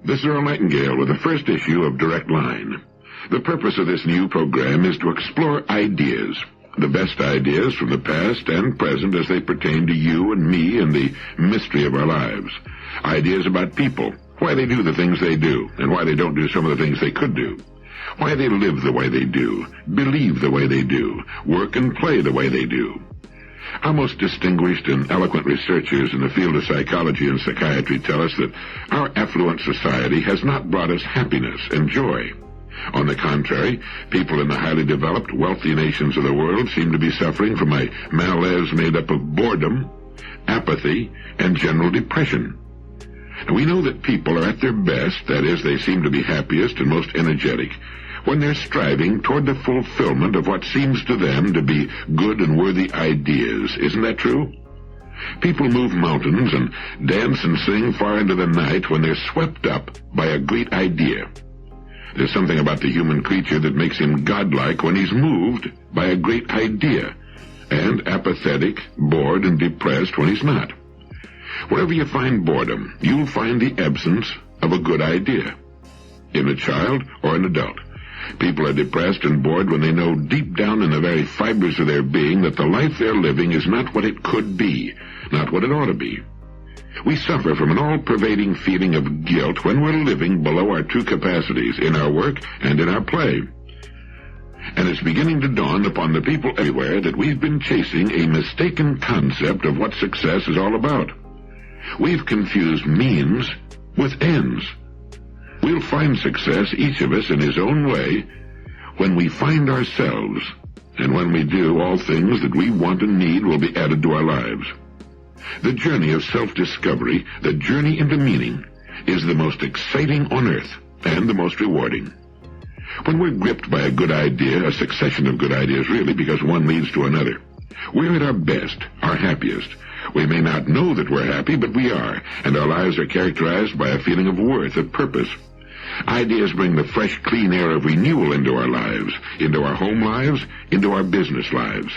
This is Earl Nightingale with the first issue of Direct Line. The purpose of this new program is to explore ideas, the best ideas from the past and present as they pertain to you and me and the mystery of our lives. Ideas about people, why they do the things they do, and why they don't do some of the things they could do. Why they live the way they do, believe the way they do, work and play the way they do. Our most distinguished and eloquent researchers in the field of psychology and psychiatry tell us that our affluent society has not brought us happiness and joy. On the contrary, people in the highly developed, wealthy nations of the world seem to be suffering from a malaise made up of boredom, apathy, and general depression. And we know that people are at their best, that is, they seem to be happiest and most energetic, when they're striving toward the fulfillment of what seems to them to be good and worthy ideas. Isn't that true? People move mountains and dance and sing far into the night when they're swept up by a great idea. There's something about the human creature that makes him godlike when he's moved by a great idea, and apathetic, bored, and depressed when he's not. Wherever you find boredom, you'll find the absence of a good idea, in a child or an adult. People are depressed and bored when they know deep down in the very fibers of their being that the life they're living is not what it could be, not what it ought to be. We suffer from an all-pervading feeling of guilt when we're living below our true capacities in our work and in our play. And it's beginning to dawn upon the people everywhere that we've been chasing a mistaken concept of what success is all about. We've confused means with ends. We'll find success, each of us in his own way, when we find ourselves, and when we do, all things that we want and need will be added to our lives. The journey of self-discovery, the journey into meaning, is the most exciting on earth and the most rewarding. When we're gripped by a good idea, a succession of good ideas really, because one leads to another, we're at our best, our happiest. We may not know that we're happy, but we are, and our lives are characterized by a feeling of worth, of purpose. Ideas bring the fresh, clean air of renewal into our lives, into our home lives, into our business lives.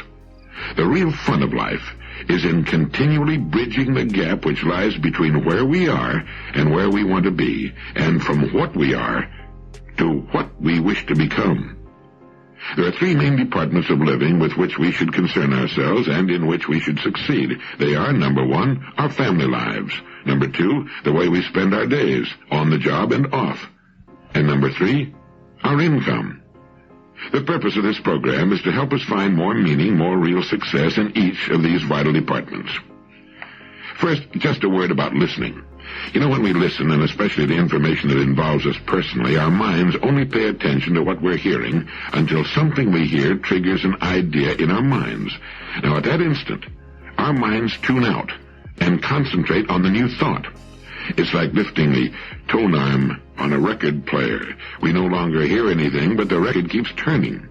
The real fun of life is in continually bridging the gap which lies between where we are and where we want to be, and from what we are to what we wish to become. There are three main departments of living with which we should concern ourselves and in which we should succeed. They are, number one, our family lives. Number two, the way we spend our days, on the job and off. And number three, our income. The purpose of this program is to help us find more meaning, more real success in each of these vital departments. First, just a word about listening. You know, when we listen, and especially the information that involves us personally, our minds only pay attention to what we're hearing until something we hear triggers an idea in our minds. Now, at that instant, our minds tune out and concentrate on the new thought. It's like lifting the tone arm on a record player. We no longer hear anything, but the record keeps turning.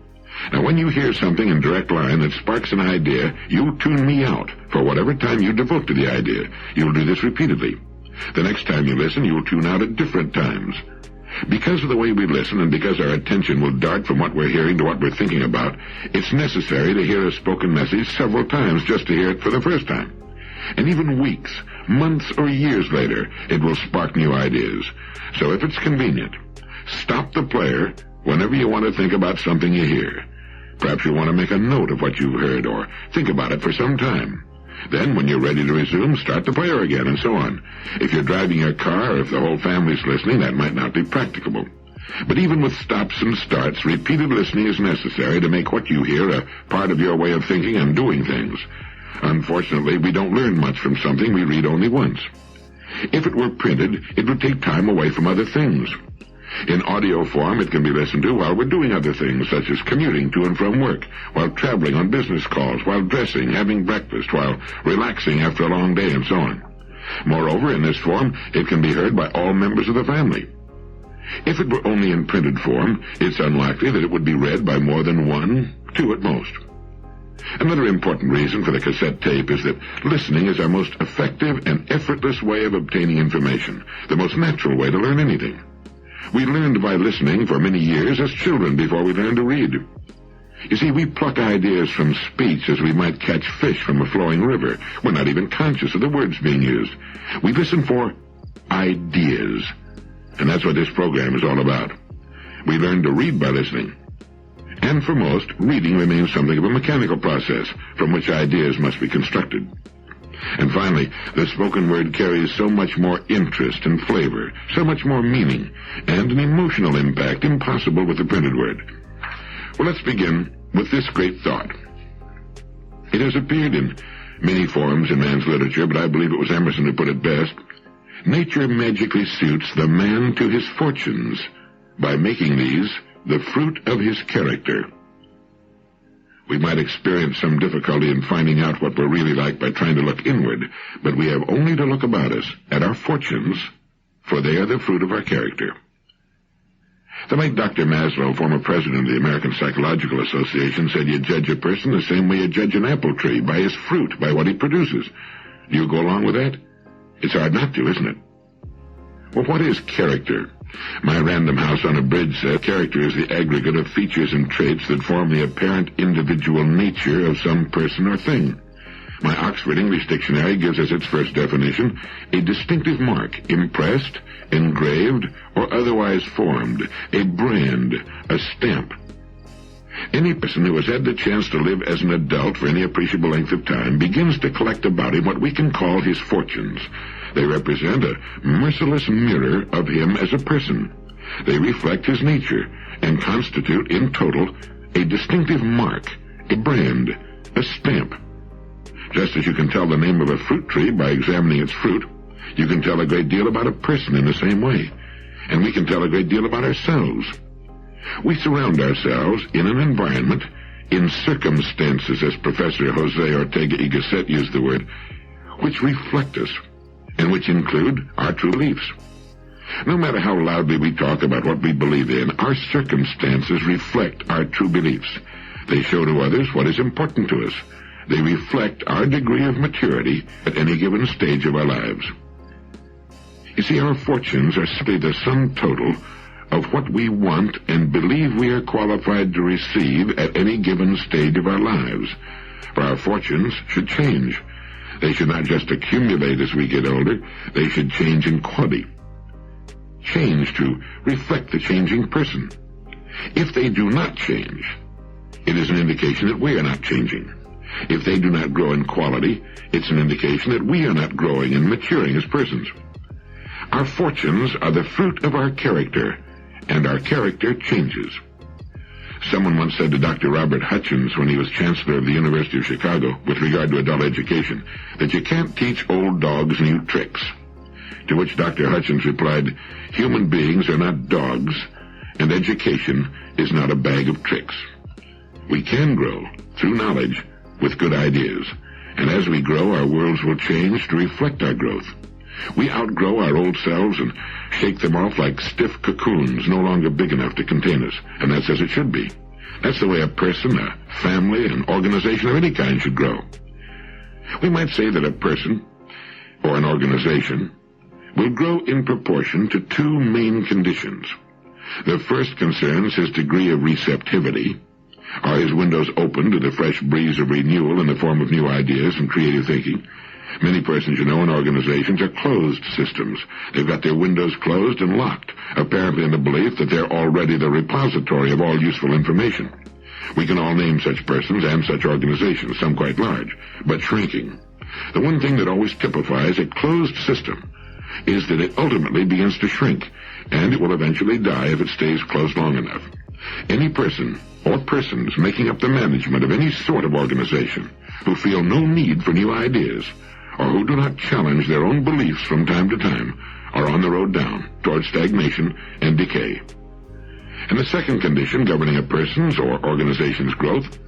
Now, when you hear something in Direct Line that sparks an idea, you'll tune me out for whatever time you devote to the idea. You'll do this repeatedly. The next time you listen, you'll tune out at different times. Because of the way we listen and because our attention will dart from what we're hearing to what we're thinking about, it's necessary to hear a spoken message several times just to hear it for the first time. And even weeks, months, or years later, it will spark new ideas. So if it's convenient, stop the player whenever you want to think about something you hear. Perhaps you want to make a note of what you've heard or think about it for some time. Then, when you're ready to resume, start the player again, and so on. If you're driving your car or if the whole family's listening, that might not be practicable. But even with stops and starts, repeated listening is necessary to make what you hear a part of your way of thinking and doing things. Unfortunately, we don't learn much from something we read only once. If it were printed, it would take time away from other things. In audio form, it can be listened to while we're doing other things, such as commuting to and from work, while traveling on business calls, while dressing, having breakfast, while relaxing after a long day, and so on. Moreover, in this form, it can be heard by all members of the family. If it were only in printed form, it's unlikely that it would be read by more than one, two at most. Another important reason for the cassette tape is that listening is our most effective and effortless way of obtaining information, the most natural way to learn anything. We learned by listening for many years as children before we learned to read. You see, we pluck ideas from speech as we might catch fish from a flowing river. We're not even conscious of the words being used. We listen for ideas. And that's what this program is all about. We learn to read by listening. And for most, reading remains something of a mechanical process from which ideas must be constructed. And finally, the spoken word carries so much more interest and flavor, so much more meaning, and an emotional impact impossible with the printed word. Well, let's begin with this great thought. It has appeared in many forms in man's literature, but I believe it was Emerson who put it best. Nature magically suits the man to his fortunes by making these the fruit of his character. We might experience some difficulty in finding out what we're really like by trying to look inward, but we have only to look about us at our fortunes, for they are the fruit of our character. The late Dr. Maslow, former president of the American Psychological Association, said you judge a person the same way you judge an apple tree, by his fruit, by what he produces. Do you go along with that? It's hard not to, isn't it? Well, what is character? My Random House on a Bridge says character is the aggregate of features and traits that form the apparent individual nature of some person or thing. My Oxford English Dictionary gives as its first definition a distinctive mark, impressed, engraved, or otherwise formed, a brand, a stamp. Any person who has had the chance to live as an adult for any appreciable length of time begins to collect about him what we can call his fortunes. They represent a merciless mirror of him as a person. They reflect his nature and constitute, in total, a distinctive mark, a brand, a stamp. Just as you can tell the name of a fruit tree by examining its fruit, you can tell a great deal about a person in the same way. And we can tell a great deal about ourselves. We surround ourselves in an environment, in circumstances, as Professor Jose Ortega y Gasset used the word, which reflect us, and which include our true beliefs. No matter how loudly we talk about what we believe in, our circumstances reflect our true beliefs. They show to others what is important to us. They reflect our degree of maturity at any given stage of our lives. You see, our fortunes are simply the sum total of what we want and believe we are qualified to receive at any given stage of our lives. For our fortunes should change. They should not just accumulate as we get older, they should change in quality. Change to reflect the changing person. If they do not change, it is an indication that we are not changing. If they do not grow in quality, it's an indication that we are not growing and maturing as persons. Our fortunes are the fruit of our character, and our character changes. Someone once said to Dr. Robert Hutchins when he was chancellor of the University of Chicago with regard to adult education that you can't teach old dogs new tricks. To which Dr. Hutchins replied, human beings are not dogs, and education is not a bag of tricks. We can grow through knowledge with good ideas, and as we grow, our worlds will change to reflect our growth. We outgrow our old selves and shake them off like stiff cocoons no longer big enough to contain us, and that's as it should be. That's the way a person, a family, an organization of any kind should grow. We might say that a person, or an organization, will grow in proportion to two main conditions. The first concerns his degree of receptivity. Are his windows open to the fresh breeze of renewal in the form of new ideas and creative thinking? Many persons, you know, in organizations are closed systems. They've got their windows closed and locked, apparently in the belief that they're already the repository of all useful information. We can all name such persons and such organizations, some quite large, but shrinking. The one thing that always typifies a closed system is that it ultimately begins to shrink, and it will eventually die if it stays closed long enough. Any person or persons making up the management of any sort of organization who feel no need for new ideas, or who do not challenge their own beliefs from time to time, are on the road down toward stagnation and decay. And the second condition governing a person's or organization's growth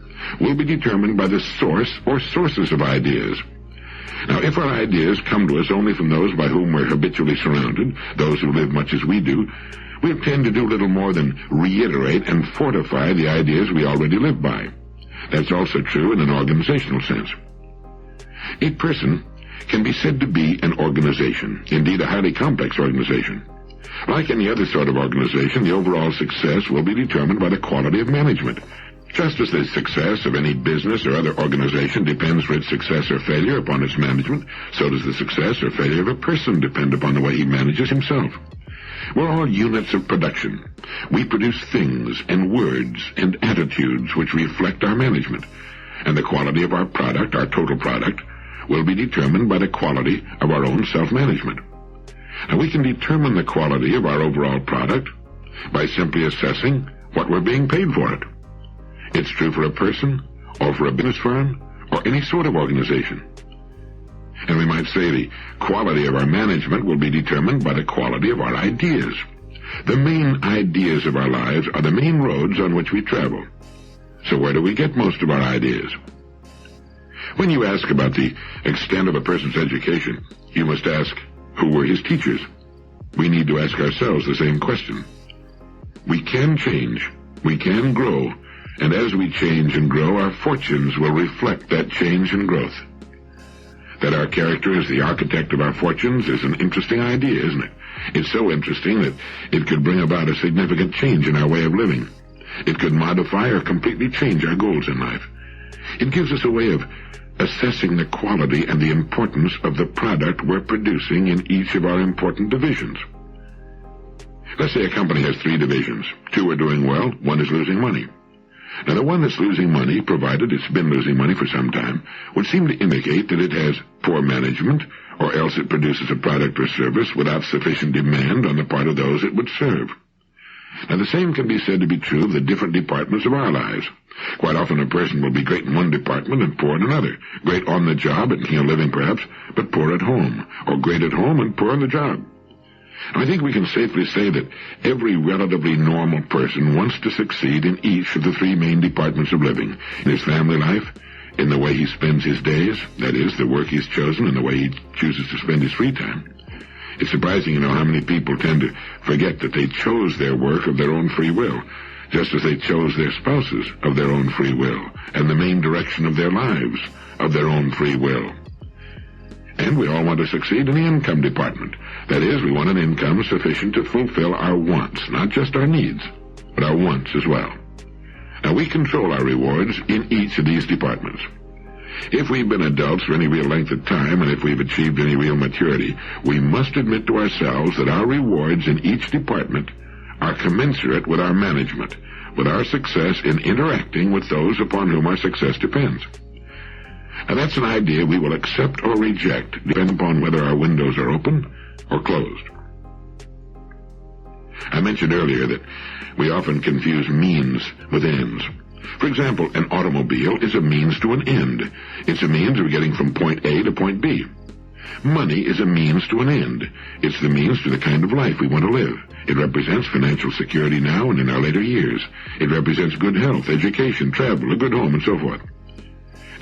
will be determined by the source or sources of ideas. Now, if our ideas come to us only from those by whom we're habitually surrounded, those who live much as we do, we tend to do little more than reiterate and fortify the ideas we already live by. That's also true in an organizational sense. A person can be said to be an organization, indeed a highly complex organization. Like any other sort of organization, the overall success will be determined by the quality of management. Just as the success of any business or other organization depends for its success or failure upon its management, so does the success or failure of a person depend upon the way he manages himself. We're all units of production. We produce things and words and attitudes which reflect our management. And the quality of our product, our total product, will be determined by the quality of our own self-management. Now, we can determine the quality of our overall product by simply assessing what we're being paid for it. It's true for a person, or for a business firm, or any sort of organization. And we might say the quality of our management will be determined by the quality of our ideas. The main ideas of our lives are the main roads on which we travel. So where do we get most of our ideas? When you ask about the extent of a person's education, you must ask, who were his teachers? We need to ask ourselves the same question. We can change, we can grow, and as we change and grow, our fortunes will reflect that change and growth. That our character is the architect of our fortunes is an interesting idea, isn't it? It's so interesting that it could bring about a significant change in our way of living. It could modify or completely change our goals in life. It gives us a way of assessing the quality and the importance of the product we're producing in each of our important divisions. Let's say a company has 3 divisions. 2 are doing well, 1 is losing money. Now, the one that's losing money, provided it's been losing money for some time, would seem to indicate that it has poor management, or else it produces a product or service without sufficient demand on the part of those it would serve. Now, the same can be said to be true of the different departments of our lives. Quite often a person will be great in one department and poor in another. Great on the job at making a living, perhaps, but poor at home, or great at home and poor on the job. And I think we can safely say that every relatively normal person wants to succeed in each of the 3 main departments of living: in his family life, in the way he spends his days, that is, the work he's chosen, and the way he chooses to spend his free time. It's surprising, how many people tend to forget that they chose their work of their own free will, just as they chose their spouses of their own free will, and the main direction of their lives of their own free will. And we all want to succeed in the income department. That is, we want an income sufficient to fulfill our wants, not just our needs, but our wants as well. Now, we control our rewards in each of these departments. If we've been adults for any real length of time, and if we've achieved any real maturity, we must admit to ourselves that our rewards in each department are commensurate with our management, with our success in interacting with those upon whom our success depends. Now, that's an idea we will accept or reject, depending upon whether our windows are open or closed. I mentioned earlier that we often confuse means with ends. For example, an automobile is a means to an end. It's a means of getting from point A to point B. Money is a means to an end. It's the means to the kind of life we want to live. It represents financial security now and in our later years. It represents good health, education, travel, a good home, and so forth.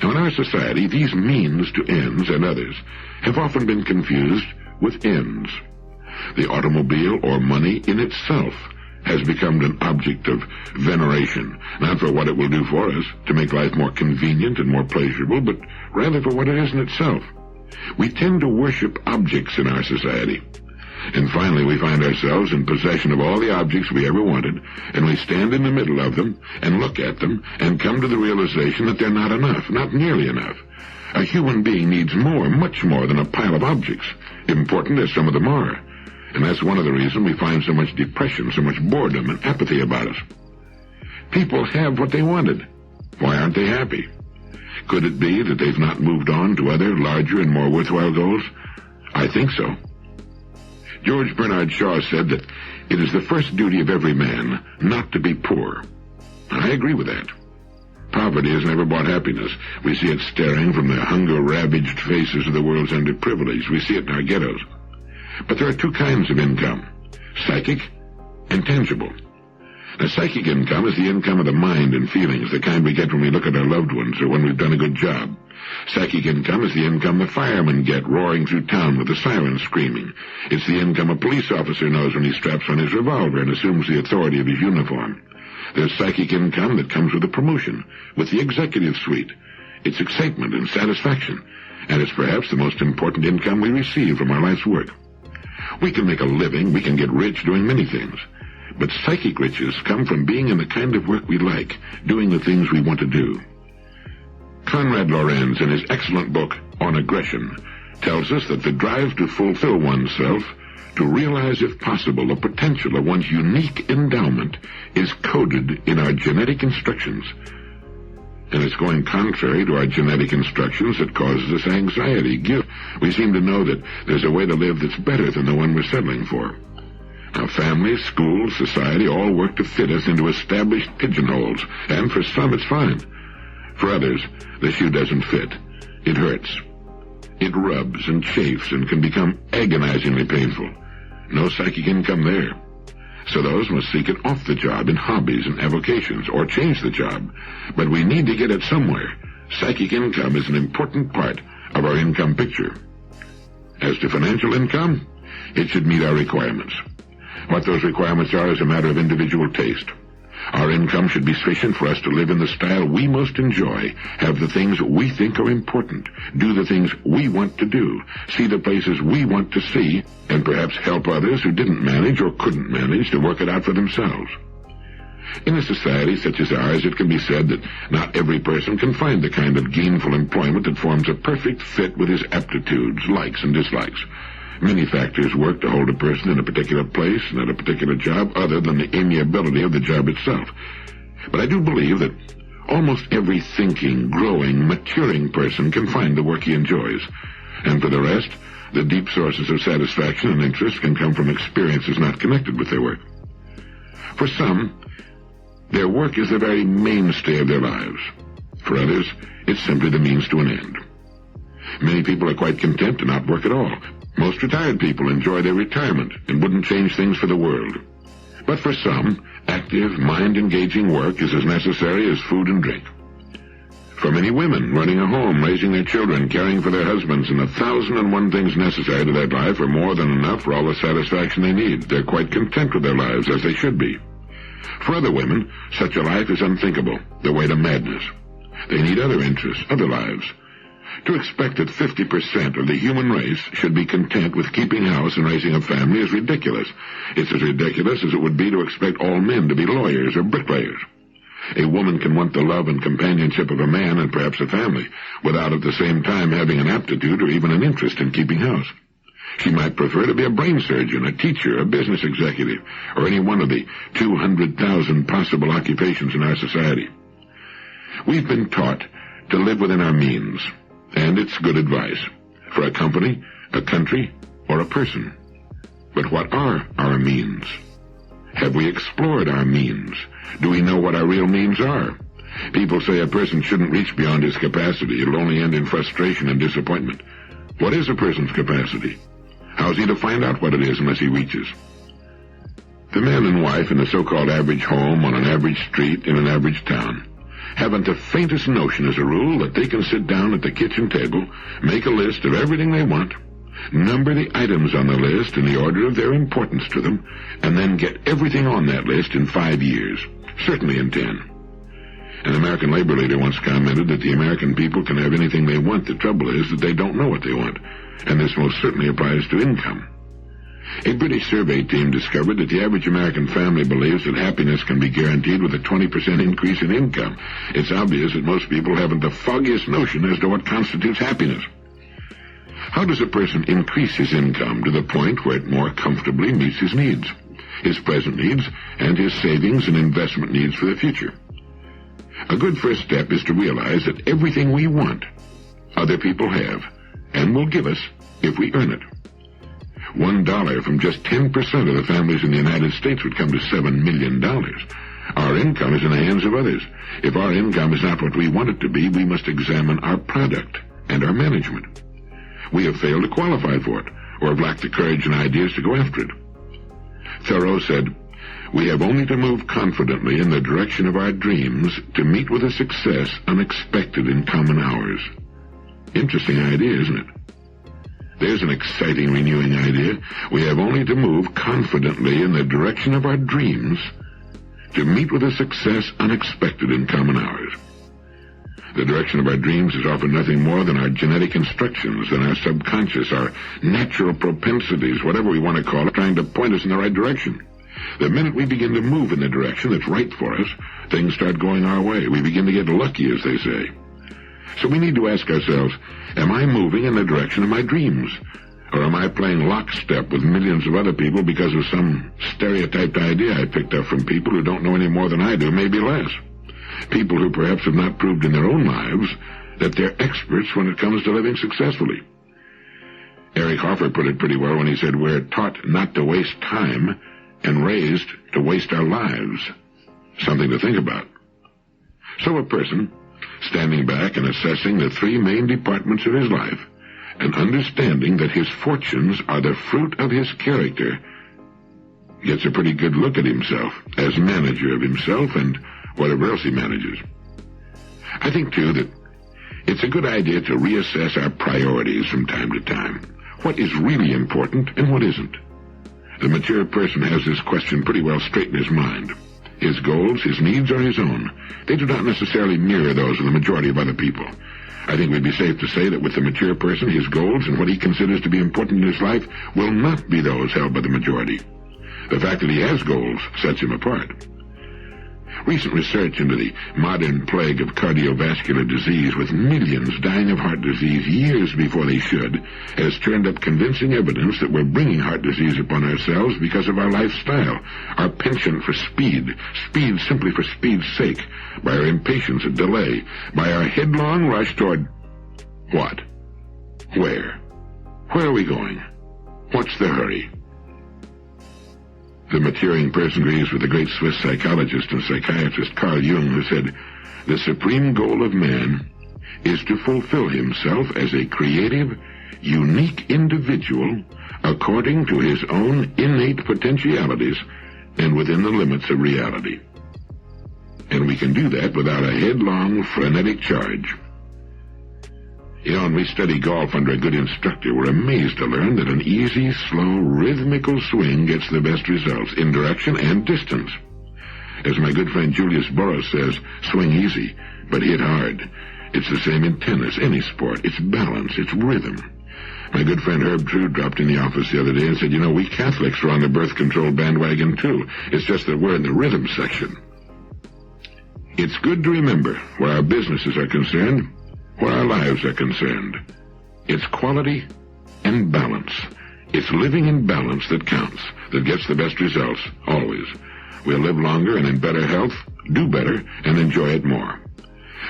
Now, in our society, these means to ends and others have often been confused with ends. The automobile or money in itself has become an object of veneration, not for what it will do for us to make life more convenient and more pleasurable, but rather for what it is in itself. We tend to worship objects in our society. And finally, we find ourselves in possession of all the objects we ever wanted, and we stand in the middle of them and look at them and come to the realization that they're not enough, not nearly enough. A human being needs more, much more than a pile of objects, important as some of them are. And that's one of the reasons we find so much depression, so much boredom and apathy about us. People have what they wanted. Why aren't they happy? Could it be that they've not moved on to other, larger, and more worthwhile goals? I think so. George Bernard Shaw said that it is the first duty of every man not to be poor. I agree with that. Poverty has never brought happiness. We see it staring from the hunger-ravaged faces of the world's underprivileged. We see it in our ghettos. But there are 2 kinds of income, psychic and tangible. Now, psychic income is the income of the mind and feelings, the kind we get when we look at our loved ones or when we've done a good job. Psychic income is the income the firemen get roaring through town with the sirens screaming. It's the income a police officer knows when he straps on his revolver and assumes the authority of his uniform. There's psychic income that comes with a promotion, with the executive suite. It's excitement and satisfaction, and it's perhaps the most important income we receive from our life's work. We can make a living, we can get rich doing many things, but psychic riches come from being in the kind of work we like, doing the things we want to do. Conrad Lorenz, in his excellent book, On Aggression, tells us that the drive to fulfill oneself To realize, if possible, the potential of one's unique endowment is coded in our genetic instructions. And it's going contrary to our genetic instructions that causes us anxiety, guilt. We seem to know that there's a way to live that's better than the one we're settling for. Now, families, schools, society all work to fit us into established pigeonholes, and for some it's fine. For others, the shoe doesn't fit. It hurts. It rubs and chafes and can become agonizingly painful. No psychic income there. So those must seek it off the job in hobbies and avocations, or change the job. But we need to get it somewhere. Psychic income is an important part of our income picture. As to financial income, it should meet our requirements. What those requirements are is a matter of individual taste. Our income should be sufficient for us to live in the style we most enjoy, have the things we think are important, do the things we want to do, see the places we want to see, and perhaps help others who didn't manage or couldn't manage to work it out for themselves. In a society such as ours, it can be said that not every person can find the kind of gainful employment that forms a perfect fit with his aptitudes, likes, and dislikes. Many factors work to hold a person in a particular place and at a particular job other than the amiability of the job itself. But I do believe that almost every thinking, growing, maturing person can find the work he enjoys. And for the rest, the deep sources of satisfaction and interest can come from experiences not connected with their work. For some, their work is the very mainstay of their lives. For others, it's simply the means to an end. Many people are quite content to not work at all. Most retired people enjoy their retirement and wouldn't change things for the world. But for some, active, mind-engaging work is as necessary as food and drink. For many women, running a home, raising their children, caring for their husbands, and 1,001 things necessary to their life are more than enough for all the satisfaction they need. They're quite content with their lives, as they should be. For other women, such a life is unthinkable, the way to madness. They need other interests, other lives. To expect that 50% of the human race should be content with keeping house and raising a family is ridiculous. It's as ridiculous as it would be to expect all men to be lawyers or bricklayers. A woman can want the love and companionship of a man and perhaps a family, without at the same time having an aptitude or even an interest in keeping house. She might prefer to be a brain surgeon, a teacher, a business executive, or any one of the 200,000 possible occupations in our society. We've been taught to live within our means. And it's good advice for a company, a country, or a person. But what are our means? Have we explored our means? Do we know what our real means are? People say a person shouldn't reach beyond his capacity. It'll only end in frustration and disappointment. What is a person's capacity? How is he to find out what it is unless he reaches? The man and wife in a so-called average home on an average street in an average town haven't the faintest notion, as a rule, that they can sit down at the kitchen table, make a list of everything they want, number the items on the list in the order of their importance to them, and then get everything on that list in 5 years, certainly in 10. An American labor leader once commented that the American people can have anything they want. The trouble is that they don't know what they want, and this most certainly applies to income. A British survey team discovered that the average American family believes that happiness can be guaranteed with a 20% increase in income. It's obvious that most people haven't the foggiest notion as to what constitutes happiness. How does a person increase his income to the point where it more comfortably meets his needs, his present needs, and his savings and investment needs for the future? A good first step is to realize that everything we want, other people have, and will give us if we earn it. $1 from just 10% of the families in the United States would come to $7 million. Our income is in the hands of others. If our income is not what we want it to be, we must examine our product and our management. We have failed to qualify for it, or have lacked the courage and ideas to go after it. Thoreau said, "We have only to move confidently in the direction of our dreams to meet with a success unexpected in common hours." Interesting idea, isn't it? There's an exciting, renewing idea. We have only to move confidently in the direction of our dreams to meet with a success unexpected in common hours. The direction of our dreams is often nothing more than our genetic instructions and our subconscious, our natural propensities, whatever we want to call it, trying to point us in the right direction. The minute we begin to move in the direction that's right for us, things start going our way. We begin to get lucky, as they say. So we need to ask ourselves, am I moving in the direction of my dreams? Or am I playing lockstep with millions of other people because of some stereotyped idea I picked up from people who don't know any more than I do, maybe less? People who perhaps have not proved in their own lives that they're experts when it comes to living successfully. Eric Hoffer put it pretty well when he said, we're taught not to waste time and raised to waste our lives. Something to think about. So a person, standing back and assessing the three main departments of his life, and understanding that his fortunes are the fruit of his character, gets a pretty good look at himself as manager of himself and whatever else he manages. I think, too, that it's a good idea to reassess our priorities from time to time. What is really important and what isn't? The mature person has this question pretty well straight in his mind. His goals, his needs are his own. They do not necessarily mirror those of the majority of other people. I think we'd be safe to say that with the mature person, his goals and what he considers to be important in his life will not be those held by the majority. The fact that he has goals sets him apart. Recent research into the modern plague of cardiovascular disease, with millions dying of heart disease years before they should, has turned up convincing evidence that we're bringing heart disease upon ourselves because of our lifestyle, our penchant for speed simply for speed's sake, by our impatience at delay, by our headlong rush toward what? Where? Where are we going? What's the hurry? The maturing person agrees with the great Swiss psychologist and psychiatrist Carl Jung, who said, the supreme goal of man is to fulfill himself as a creative, unique individual according to his own innate potentialities and within the limits of reality. And we can do that without a headlong, frenetic charge. You know, when we study golf under a good instructor, we're amazed to learn that an easy, slow, rhythmical swing gets the best results in direction and distance. As my good friend Julius Boros says, swing easy, but hit hard. It's the same in tennis, any sport. It's balance, it's rhythm. My good friend Herb True dropped in the office the other day and said, you know, we Catholics are on the birth control bandwagon too. It's just that we're in the rhythm section. It's good to remember, where our businesses are concerned, where our lives are concerned, it's quality and balance. It's living in balance that counts, that gets the best results, always. We'll live longer and in better health, do better, and enjoy it more.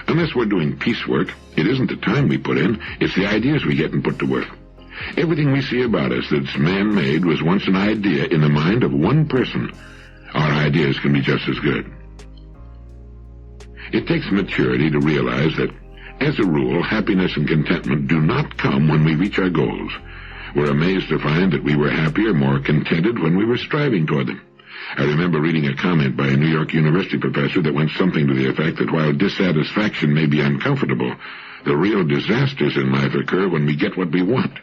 Unless we're doing piecework, it isn't the time we put in, it's the ideas we get and put to work. Everything we see about us that's man-made was once an idea in the mind of one person. Our ideas can be just as good. It takes maturity to realize that, as a rule, happiness and contentment do not come when we reach our goals. We're amazed to find that we were happier, more contented when we were striving toward them. I remember reading a comment by a New York University professor that went something to the effect that while dissatisfaction may be uncomfortable, the real disasters in life occur when we get what we want.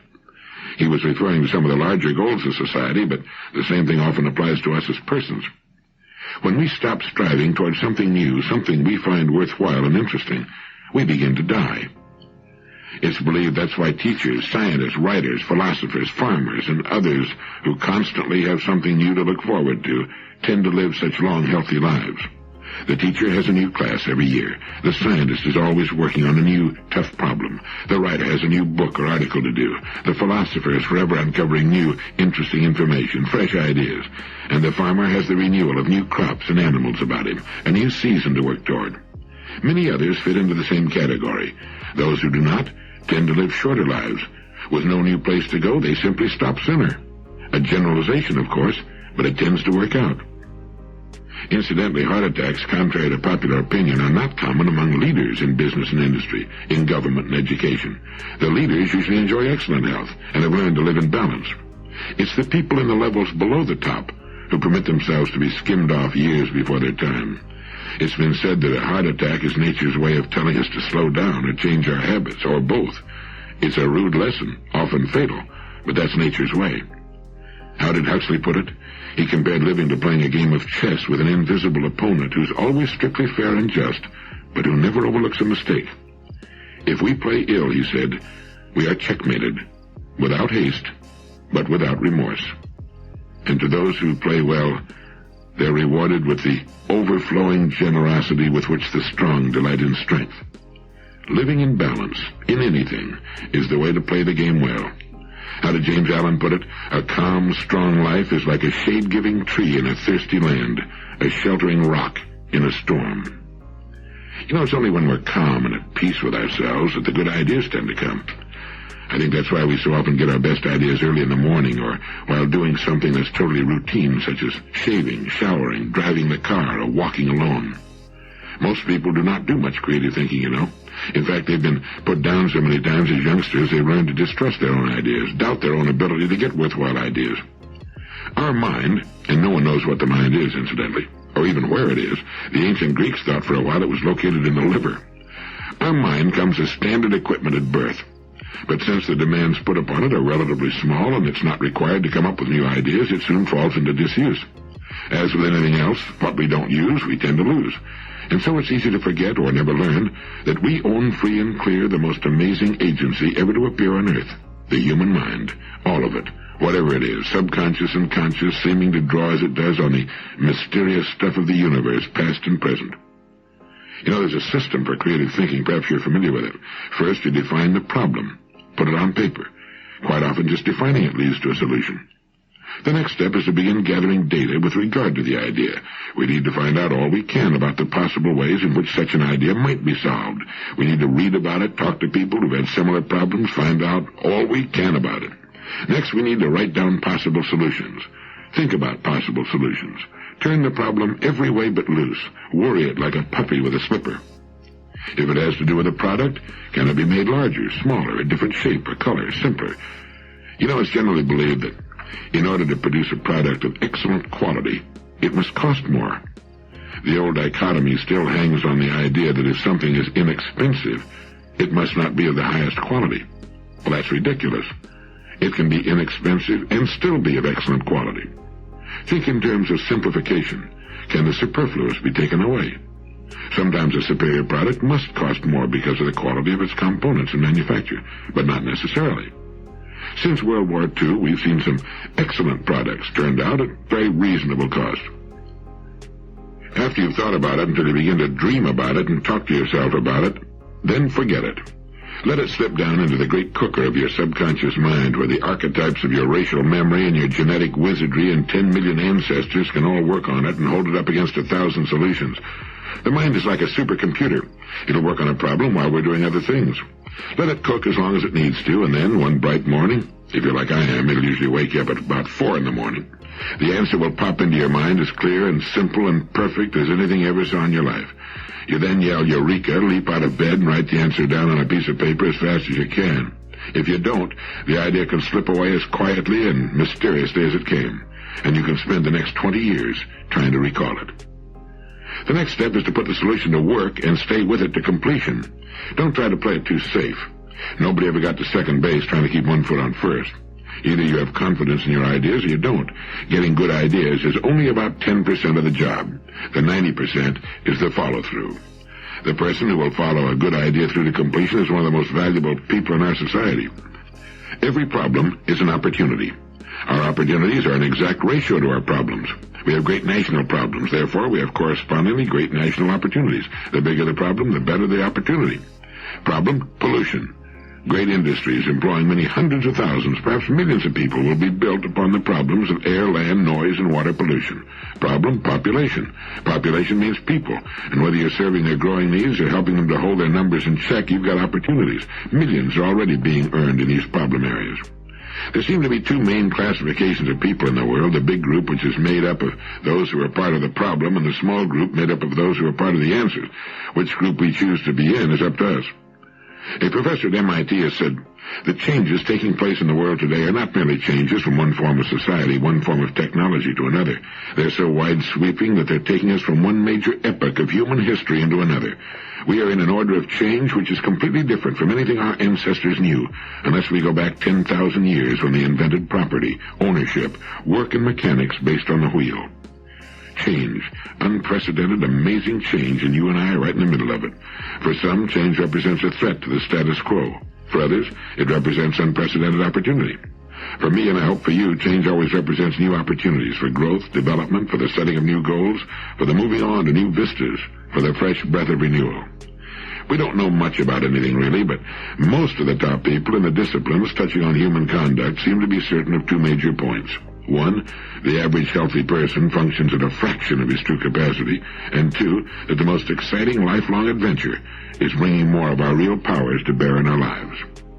He was referring to some of the larger goals of society, but the same thing often applies to us as persons. When we stop striving toward something new, something we find worthwhile and interesting, we begin to die. It's believed that's why teachers, scientists, writers, philosophers, farmers, and others who constantly have something new to look forward to tend to live such long, healthy lives. The teacher has a new class every year. The scientist is always working on a new, tough problem. The writer has a new book or article to do. The philosopher is forever uncovering new, interesting information, fresh ideas. And the farmer has the renewal of new crops and animals about him, a new season to work toward. Many others fit into the same category. Those who do not tend to live shorter lives. With no new place to go, they simply stop sooner. A generalization, of course, but it tends to work out. Incidentally, heart attacks, contrary to popular opinion, are not common among leaders in business and industry, in government and education. The leaders usually enjoy excellent health and have learned to live in balance. It's the people in the levels below the top who permit themselves to be skimmed off years before their time. It's been said that a heart attack is nature's way of telling us to slow down or change our habits, or both. It's a rude lesson, often fatal, but that's nature's way. How did Huxley put it? He compared living to playing a game of chess with an invisible opponent who's always strictly fair and just, but who never overlooks a mistake. If we play ill, he said, we are checkmated, without haste, but without remorse. And to those who play well, they're rewarded with the overflowing generosity with which the strong delight in strength. Living in balance, in anything, is the way to play the game well. How did James Allen put it? A calm, strong life is like a shade-giving tree in a thirsty land, a sheltering rock in a storm. You know, it's only when we're calm and at peace with ourselves that the good ideas tend to come. I think that's why we so often get our best ideas early in the morning or while doing something that's totally routine, such as shaving, showering, driving the car, or walking alone. Most people do not do much creative thinking, you know. In fact, they've been put down so many times as youngsters they've learned to distrust their own ideas, doubt their own ability to get worthwhile ideas. Our mind, and no one knows what the mind is, incidentally, or even where it is. The ancient Greeks thought for a while it was located in the liver. Our mind comes as standard equipment at birth. But since the demands put upon it are relatively small and it's not required to come up with new ideas, it soon falls into disuse. As with anything else, what we don't use, we tend to lose. And so it's easy to forget or never learn that we own free and clear the most amazing agency ever to appear on Earth, the human mind, all of it. Whatever it is, subconscious and conscious, seeming to draw as it does on the mysterious stuff of the universe, past and present. You know, there's a system for creative thinking. Perhaps you're familiar with it. First, you define the problem. Put it on paper. Quite often, just defining it leads to a solution. The next step is to begin gathering data with regard to the idea. We need to find out all we can about the possible ways in which such an idea might be solved. We need to read about it, talk to people who've had similar problems, find out all we can about it. Next, we need to write down possible solutions. Think about possible solutions. Turn the problem every way but loose. Worry it like a puppy with a slipper. If it has to do with a product, can it be made larger, smaller, a different shape or color, simpler? You know, it's generally believed that in order to produce a product of excellent quality, it must cost more. The old dichotomy still hangs on the idea that if something is inexpensive, it must not be of the highest quality. Well, that's ridiculous. It can be inexpensive and still be of excellent quality. Think in terms of simplification. Can the superfluous be taken away? Sometimes a superior product must cost more because of the quality of its components and manufacture, but not necessarily. Since World War II, we've seen some excellent products turned out at very reasonable cost. After you've thought about it until you begin to dream about it and talk to yourself about it, then forget it. Let it slip down into the great cooker of your subconscious mind, where the archetypes of your racial memory and your genetic wizardry and 10 million ancestors can all work on it and hold it up against 1,000 solutions. The mind is like a supercomputer. It'll work on a problem while we're doing other things. Let it cook as long as it needs to, and then one bright morning, if you're like I am, it'll usually wake you up at about 4 in the morning. The answer will pop into your mind as clear and simple and perfect as anything you ever saw in your life. You then yell Eureka, leap out of bed, and write the answer down on a piece of paper as fast as you can. If you don't, the idea can slip away as quietly and mysteriously as it came, and you can spend the next 20 years trying to recall it. The next step is to put the solution to work and stay with it to completion. Don't try to play it too safe. Nobody ever got to second base trying to keep one foot on first. Either you have confidence in your ideas or you don't. Getting good ideas is only about 10% of the job. The 90% is the follow-through. The person who will follow a good idea through to completion is one of the most valuable people in our society. Every problem is an opportunity. Our opportunities are an exact ratio to our problems. We have great national problems. Therefore, we have correspondingly great national opportunities. The bigger the problem, the better the opportunity. Problem, pollution. Great industries employing many hundreds of thousands, perhaps millions of people will be built upon the problems of air, land, noise, and water pollution. Problem, population. Population means people, and whether you're serving their growing needs or helping them to hold their numbers in check, you've got opportunities. Millions are already being earned in these problem areas. There seem to be two main classifications of people in the world, the big group, which is made up of those who are part of the problem, and the small group made up of those who are part of the answer. Which group we choose to be in is up to us. A professor at MIT has said that changes taking place in the world today are not merely changes from one form of society, one form of technology to another. They're so wide-sweeping that they're taking us from one major epoch of human history into another. We are in an order of change which is completely different from anything our ancestors knew, unless we go back 10,000 years when they invented property, ownership, work, and mechanics based on the wheel. Change. Unprecedented, amazing change, and you and I are right in the middle of it. For some, change represents a threat to the status quo. For others, it represents unprecedented opportunity. For me, and I hope for you, change always represents new opportunities for growth, development, for the setting of new goals, for the moving on to new vistas, for the fresh breath of renewal. We don't know much about anything really, but most of the top people in the disciplines touching on human conduct seem to be certain of two major points. One, the average healthy person functions at a fraction of his true capacity, and two, that the most exciting lifelong adventure is bringing more of our real powers to bear in our lives.